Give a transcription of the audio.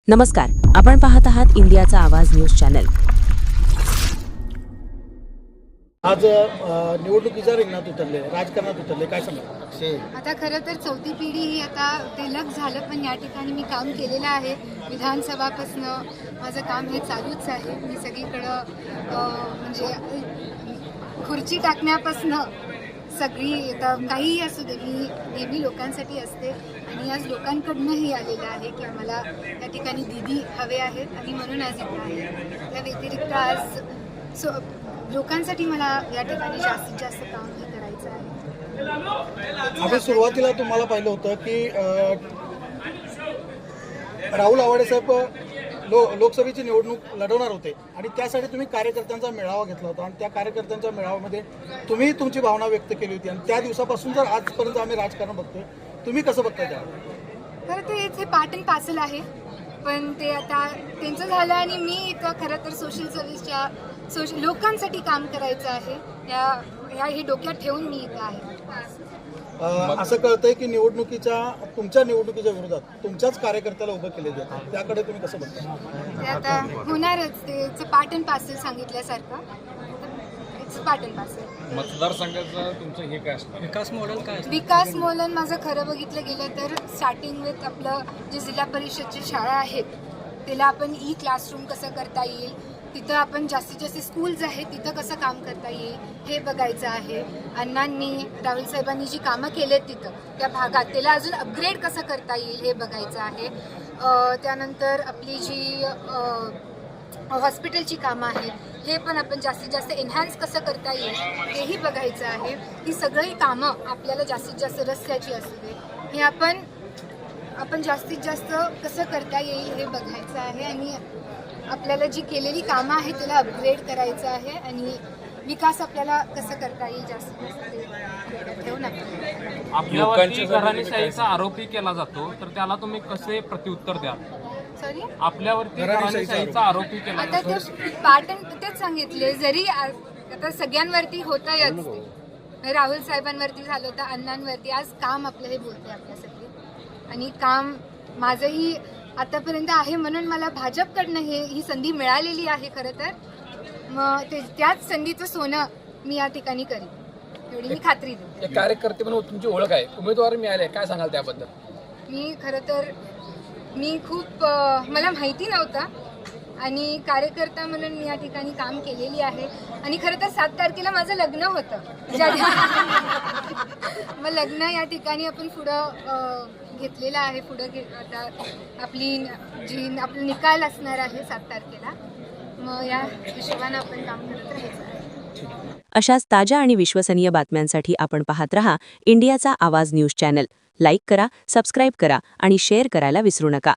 नमस्कार, आपण पाहत आहात इंडियाचा आवाज न्यूज चॅनल। आज निवडणुकीच्या रिंगणात उतरले, राजकारणात उतरले, काय सांगा? आता खरं तर चौथी पिढी ही आता तेलक झालं, पण या ठिकाणी मी काम केलेलं आहे। विधानसभापासनं माझं काम हे चालूच आहे। मी सगळीकडं म्हणजे खुर्ची टाकण्यापासनं सगळी आता काहीही असू दे, मी नेहमी लोकांसाठी असते आणि आज लोकांकडनंही आलेलं आहे की आम्हाला या ठिकाणी दिदी हवे आहेत आणि म्हणून आज इथं आहे। त्या व्यतिरिक्त आज लोकांसाठी मला या ठिकाणी जास्तीत जास्त काम हे करायचं आहे। आपण सुरुवातीला तुम्हाला पाहिलं होतं की राहुल आवाडे साहेब लोकसभेची निवडणूक लढवणार होते आणि त्यासाठी तुम्ही कार्यकर्त्यांचा मेळावा घेतला होता आणि त्या कार्यकर्त्यांच्या मेळाव्यामध्ये तुम्ही तुमची भावना व्यक्त केली होती आणि त्या दिवसापासून जर आजपर्यंत आम्ही राजकारण बघतोय, तुम्ही कसं बघताय त्या? खरं ते हे पार्ट अँड पार्सल आहे, पण ते आता त्यांचं झालं आणि मी इथं खरं तर सोशल सर्व्हिसच्या लोकांसाठी काम करायचं आहे, हे डोक्यात ठेवून मी इथं आहे। असं कळतंय की तुमच्या निवडणुकीच्या विरोधात तुमच्याच कार्यकर्त्याला उभं केले जातं, त्याकडे तुम्ही कसं बघताय? ते आता होणारच, ते पार्ट अँड पार्सल सांगितल्यासारखं, इट्स पार्ट अँड पार्सल। मतदारसंघाचं तुमचं हे काय असतं, विकास मॉडेल काय असतं? विकास मॉडेल माझं खरं बघितलं गेलं तर स्टार्टिंग विथ आपलं जे जिल्हा परिषदची शाळा आहेत त्याला आपण ई क्लासरूम कसं करता येईल, तिथं आपण जास्तीत जास्त स्कूल्स आहेत तिथं कसं काम करता येईल हे बघायचं आहे। अण्णांनी राहुल साहेबांनी जी कामं केलेत तिथं त्या भागात त्याला अजून अपग्रेड कसं करता येईल हे बघायचं आहे। त्यानंतर आपली जी हॉस्पिटलची कामं आहेत हे पण आपण जास्तीत जास्त एनहान्स कसं करता येईल हेही बघायचं आहे। ही सगळी कामं आपल्याला जास्तीत जास्त रस्त्याची असू दे हे आपण जास्तीत जास्त कसं करता येईल हे बघायचं आहे आणि आपल्याला जी केलेली कामं आहेत त्याला अपग्रेड करायचं आहे आणि विकास आपल्याला कसं करता येईल जास्तीत जास्त ठेवून आपल्यावरती घराणेशाहीचा आरोपी केला जातो, तर त्याला तुम्ही कसे प्रत्युत्तर द्याल? सॉरी, आपल्यावरती घराणेशाहीचा आरोपी केला आता जातो, ते पार्ट तेच सांगितले, जरी आता सगळ्यांवरती होतंयच ते, राहुल साहेबांवरती झालं होतं, अण्णांवरती, आज काम आपलं हे बोलते आपल्यासाठी आणि काम माझंही आतापर्यंत आहे म्हणून मला भाजपकडनं ही संधी मिळालेली आहे। खरं तर मग त्याच संधीचं सोनं मी या ठिकाणी करीन एवढी मी खात्री देते। एक कार्यकर्ते म्हणून तुमची ओळख आहे, उमेदवार मिळाले, काय सांगाल त्याबद्दल? मी खरं तर खूप मला माहिती नव्हतं आणि कार्यकर्ता म्हणून मी या ठिकाणी काम केलेली आहे आणि खरं तर 7 तारखेला माझं लग्न होतं, मग लग्न या ठिकाणी आपण पुढं घेतलेलं आहे। आता आपलं निकाल असणार आहे 7 तारखेला, मग या हिशोबानं आपण काम करत राहायचं आहे। अशाच ताज्या आणि विश्वसनीय बातम्यांसाठी आपण पाहत रहा इंडियाचा आवाज न्यूज चॅनल। लाईक करा, सबस्क्राईब करा आणि शेअर करायला विसरू नका।